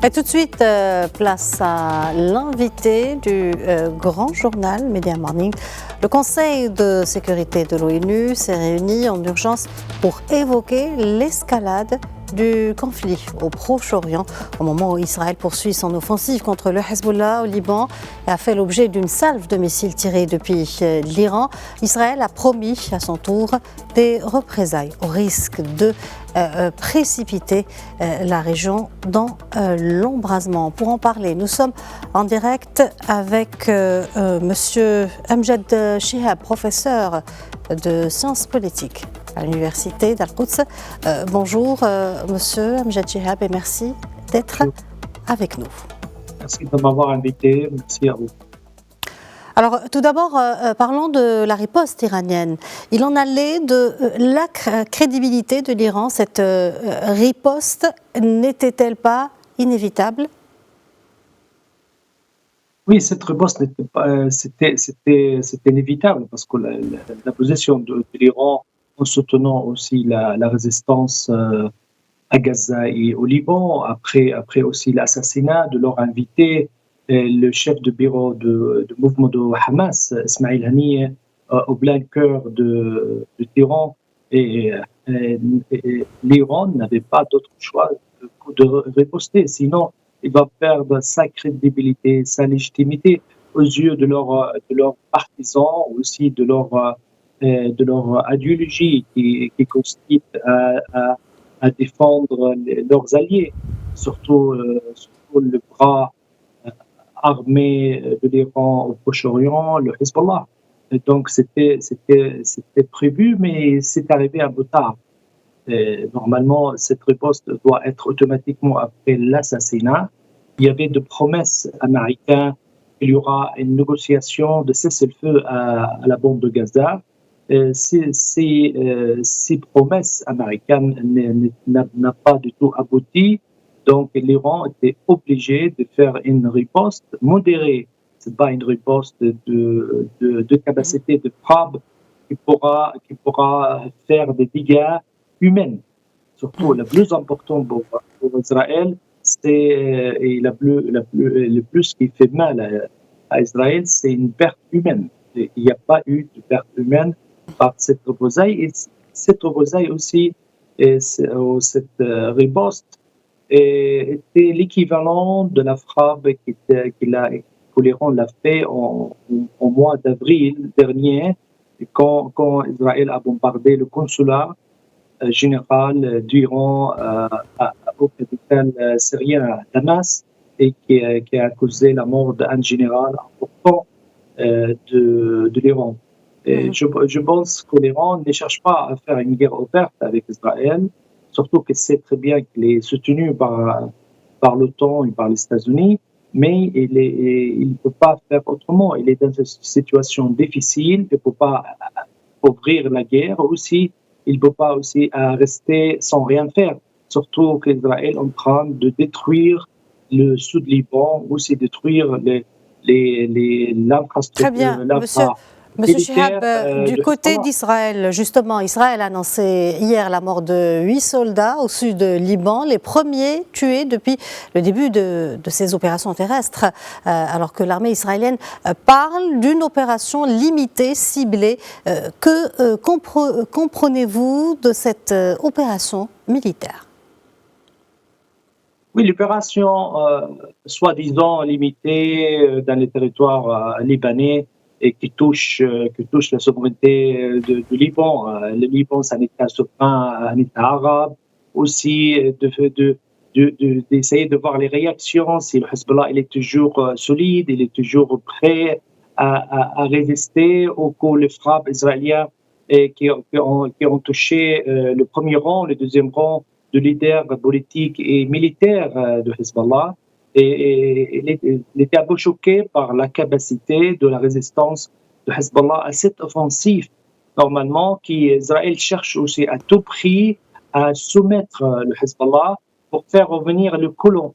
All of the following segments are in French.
Et tout de suite, place à l'invité du grand journal Media Morning. Le Conseil de sécurité de l'ONU s'est réuni en urgence pour évoquer l'escalade du conflit au Proche-Orient au moment où Israël poursuit son offensive contre le Hezbollah au Liban et a fait l'objet d'une salve de missiles tirés depuis l'Iran. Israël a promis à son tour des représailles au risque de précipiter la région dans l'embrasement. Pour en parler, nous sommes en direct avec Monsieur Amjad Chihab, professeur de sciences politiques à l'université d'Al-Quds. Bonjour Monsieur Amjad Chihab et merci d'être avec nous. Merci de m'avoir invité, merci à vous. Alors tout d'abord, parlons de la riposte iranienne. Il en allait de la crédibilité de l'Iran. Cette riposte n'était-elle pas inévitable ? Oui, cette riposte n'était pas, c'était inévitable parce que la position de l'Iran en soutenant aussi la résistance à Gaza et au Liban, après aussi l'assassinat de leur invité, le chef de bureau de mouvement de Hamas, Ismail Haniyeh, au plein cœur de Téhéran. Et l'Iran n'avait pas d'autre choix que de riposter, sinon il va perdre sa crédibilité, sa légitimité aux yeux de leurs partisans, aussi de leur idéologie qui consiste à défendre leurs alliés, surtout le bras armé de l'Iran au Proche-Orient, le Hezbollah. Et donc c'était prévu, mais c'est arrivé un peu tard. Et normalement, cette riposte doit être automatiquement après l'assassinat. Il y avait de promesses américaines qu'il y aura une négociation de cessez-le-feu à la bande de Gaza. Ces promesses américaines n'ont pas du tout abouti. Donc, l'Iran était obligé de faire une riposte modérée. Ce n'est pas une riposte de capacité de frappe qui pourra faire des dégâts humains. Surtout, le plus important pour Israël, le plus qui fait mal à Israël, c'est une perte humaine. Il n'y a pas eu de perte humaine par cette représaille. Et cette représaille aussi, cette riposte, était l'équivalent de la frappe que l'Iran l'a fait au mois d'avril dernier, quand Israël a bombardé le consulat général d'Iran au capital syrien à Damas et qui a causé la mort d'un général important de l'Iran. Je pense que l'Iran ne cherche pas à faire une guerre ouverte avec Israël, surtout qu'il sait très bien qu'il est soutenu par l'OTAN et par les États-Unis, mais il ne peut pas faire autrement. Il est dans une situation difficile, il ne peut pas ouvrir la guerre aussi, il ne peut pas aussi rester sans rien faire, surtout qu'Israël est en train de détruire le sud-Liban, aussi détruire l'infrastructure. Très bien, Monsieur Chihab, du côté d'Israël, justement, Israël a annoncé hier la mort de 8 soldats au sud de Liban, les premiers tués depuis le début de ces opérations terrestres, alors que l'armée israélienne parle d'une opération limitée, ciblée. Que comprenez-vous de cette opération militaire ? Oui, l'opération soi-disant limitée dans les territoires libanais et qui touche la souveraineté du Liban. Le Liban, c'est un État souverain, un État arabe. Aussi, d'essayer de voir les réactions, si le Hezbollah il est toujours solide, il est toujours prêt à résister aux coups, les frappes israéliennes qui ont touché le premier rang, le deuxième rang de leaders politiques et militaires de Hezbollah. Et il était un peu choqué par la capacité de la résistance de Hezbollah à cette offensive. Normalement, qu'Israël cherche aussi à tout prix à soumettre le Hezbollah pour faire revenir le colon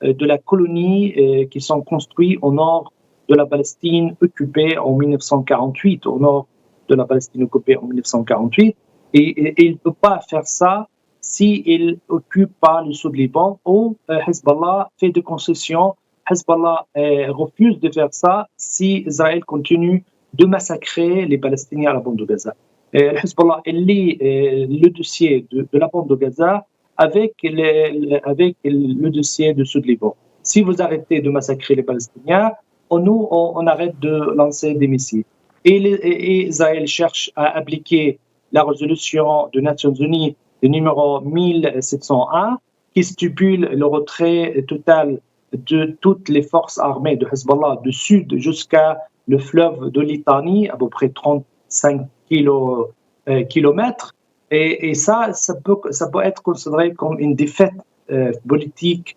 de la colonie qui sont construits au nord de la Palestine occupée en 1948, au nord de la Palestine occupée en 1948. Et il ne peut pas faire ça s'il n'occupe pas le sud Liban ou Hezbollah fait des concessions. Hezbollah refuse de faire ça si Israël continue de massacrer les Palestiniens à la bande de Gaza. Hezbollah lie le dossier de la bande de Gaza avec le dossier du sud Liban. Si vous arrêtez de massacrer les Palestiniens, on arrête de lancer des missiles. Et Israël cherche à appliquer la résolution des Nations Unies, le numéro 1701, qui stipule le retrait total de toutes les forces armées de Hezbollah du sud jusqu'à le fleuve de Litanie, à peu près 35 kilomètres. Et ça peut être considéré comme une défaite politique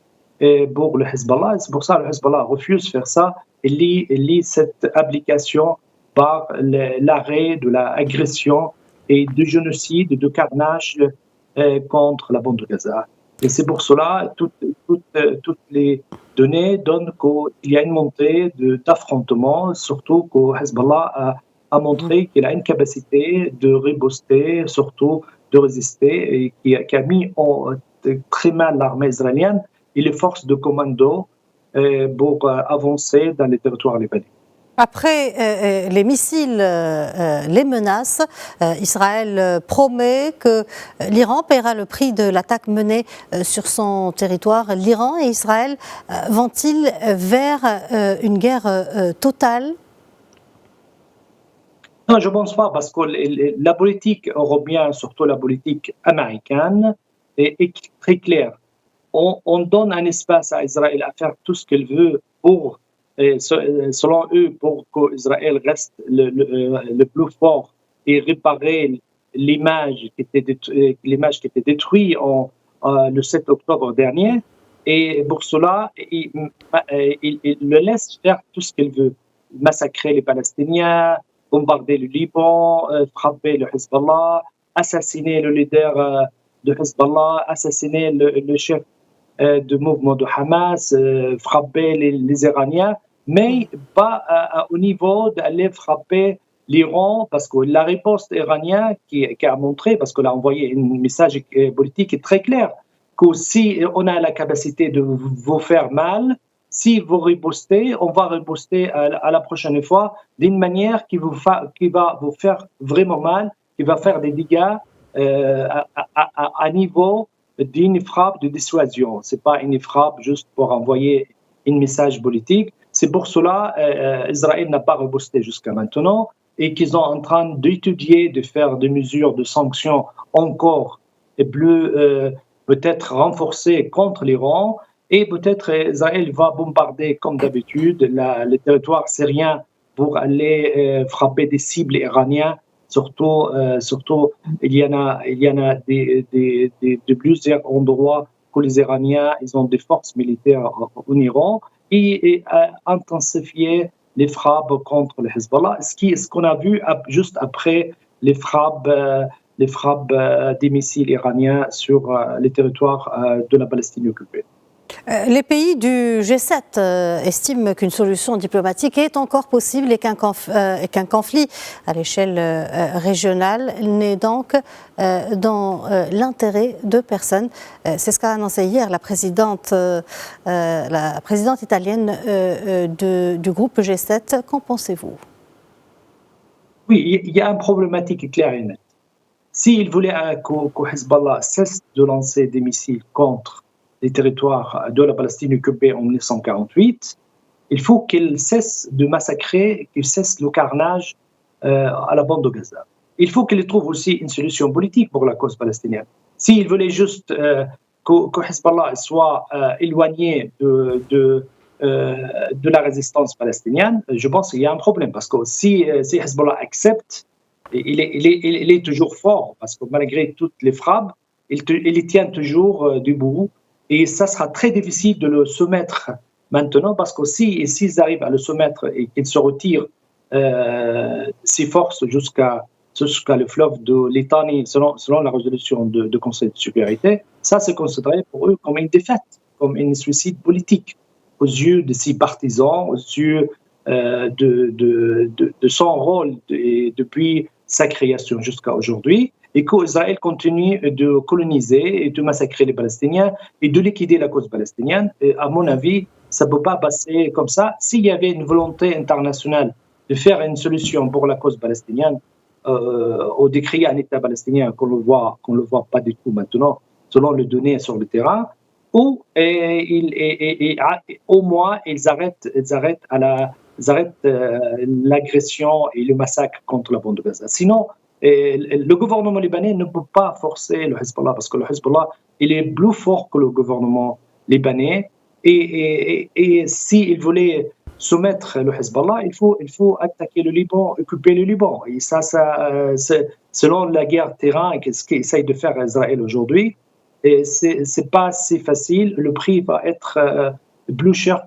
pour le Hezbollah. C'est pour ça que le Hezbollah refuse de faire ça et lie cette application par l'arrêt de l'agression et du génocide, de carnage contre la bande de Gaza. Et c'est pour cela toutes les données donnent qu'il y a une montée d'affrontements, surtout que Hezbollah a montré qu'il a une capacité de riposter, surtout de résister, et qui a mis très mal l'armée israélienne et les forces de commando pour avancer dans les territoires libanais. Après les missiles, les menaces, Israël promet que l'Iran paiera le prix de l'attaque menée sur son territoire. L'Iran et Israël vont-ils vers une guerre totale ? Non, je ne pense pas, parce que la politique européenne, surtout la politique américaine, est très claire. On donne un espace à Israël à faire tout ce qu'il veut pour, selon eux, pour qu'Israël reste le plus fort et réparer l'image qui était détruite le 7 octobre dernier. Et pour cela, il le laisse faire tout ce qu'il veut. Massacrer les Palestiniens, bombarder le Liban, frapper le Hezbollah, assassiner le leader de Hezbollah, assassiner le chef du mouvement de Hamas, frapper les Iraniens, mais pas au niveau d'aller frapper l'Iran, parce que la riposte iranienne qui a montré, parce qu'elle a envoyé un message politique très clair, que si on a la capacité de vous faire mal, si vous ripostez, on va riposter à la prochaine fois d'une manière qui va vous faire vraiment mal, qui va faire des dégâts à niveau d'une frappe de dissuasion. Ce n'est pas une frappe juste pour envoyer un message politique. C'est pour cela qu'Israël n'a pas riposté jusqu'à maintenant et qu'ils sont en train d'étudier, de faire des mesures de sanctions encore plus peut-être renforcées contre l'Iran. Et peut-être Israël va bombarder, comme d'habitude, le territoire syrien pour aller frapper des cibles iraniennes. Surtout, il y en a de plusieurs endroits où les Iraniens ils ont des forces militaires en Iran et intensifier les frappes contre le Hezbollah. Ce qu'on a vu juste après les frappes des missiles iraniens sur les territoires de la Palestine occupée. Les pays du G7 estiment qu'une solution diplomatique est encore possible et qu'un conflit à l'échelle régionale n'est donc dans l'intérêt de personne. C'est ce qu'a annoncé hier la présidente italienne du groupe G7. Qu'en pensez-vous ? Oui, il y a une problématique claire et nette. S'il voulait que Hezbollah cesse de lancer des missiles contre les territoires de la Palestine occupée en 1948, il faut qu'il cesse de massacrer, qu'il cesse le carnage à la bande de Gaza. Il faut qu'il trouve aussi une solution politique pour la cause palestinienne. S'il voulait juste que Hezbollah soit éloigné de la résistance palestinienne, je pense qu'il y a un problème, parce que si Hezbollah accepte, il est toujours fort, parce que malgré toutes les frappes, il tient toujours debout. Et ça sera très difficile de le soumettre maintenant, parce que s'ils arrivent à le soumettre et qu'ils se retirent ses forces jusqu'à le fleuve de Litanie, selon la résolution du Conseil de sécurité, ça c'est considéré pour eux comme une défaite, comme un suicide politique, aux yeux de ses partisans, aux yeux de son rôle depuis sa création jusqu'à aujourd'hui. et qu'Israël continue de coloniser et de massacrer les Palestiniens et de liquider la cause palestinienne. Et à mon avis, ça ne peut pas passer comme ça. S'il y avait une volonté internationale de faire une solution pour la cause palestinienne, ou de créer un État palestinien qu'on le voit pas du tout maintenant, selon les données sur le terrain, ou au moins ils arrêtent l'agression et le massacre contre la bande de Gaza. Sinon, le gouvernement libanais ne peut pas forcer le Hezbollah, parce que le Hezbollah, il est plus fort que le gouvernement libanais, et s'il voulait soumettre le Hezbollah, il faut attaquer le Liban, occuper le Liban. Et ça c'est selon la guerre terrain, ce qu'essaye de faire Israël aujourd'hui. Et c'est pas si facile. Le prix va être plus cher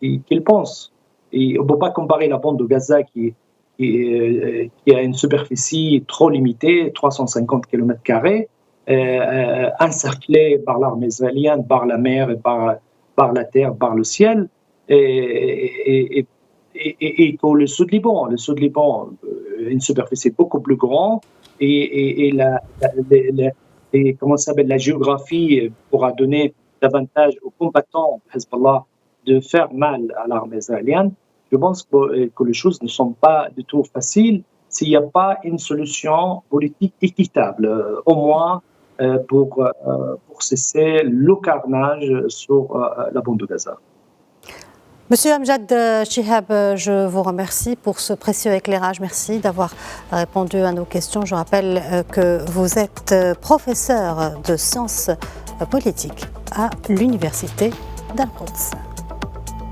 qu'il pense. Et on ne peut pas comparer la bande de Gaza qui a une superficie trop limitée, 350 km², encerclée par l'armée israélienne, par la mer, et par la terre, par le ciel. Et pour le sud Liban, une superficie beaucoup plus grande, et la géographie pourra donner davantage aux combattants Hezbollah de faire mal à l'armée israélienne. Je pense que les choses ne sont pas du tout faciles s'il n'y a pas une solution politique équitable, au moins pour cesser le carnage sur la bande de Gaza. Monsieur Amjad Chihab, je vous remercie pour ce précieux éclairage. Merci d'avoir répondu à nos questions. Je rappelle que vous êtes professeur de sciences politiques à l'Université d'Al-Quds.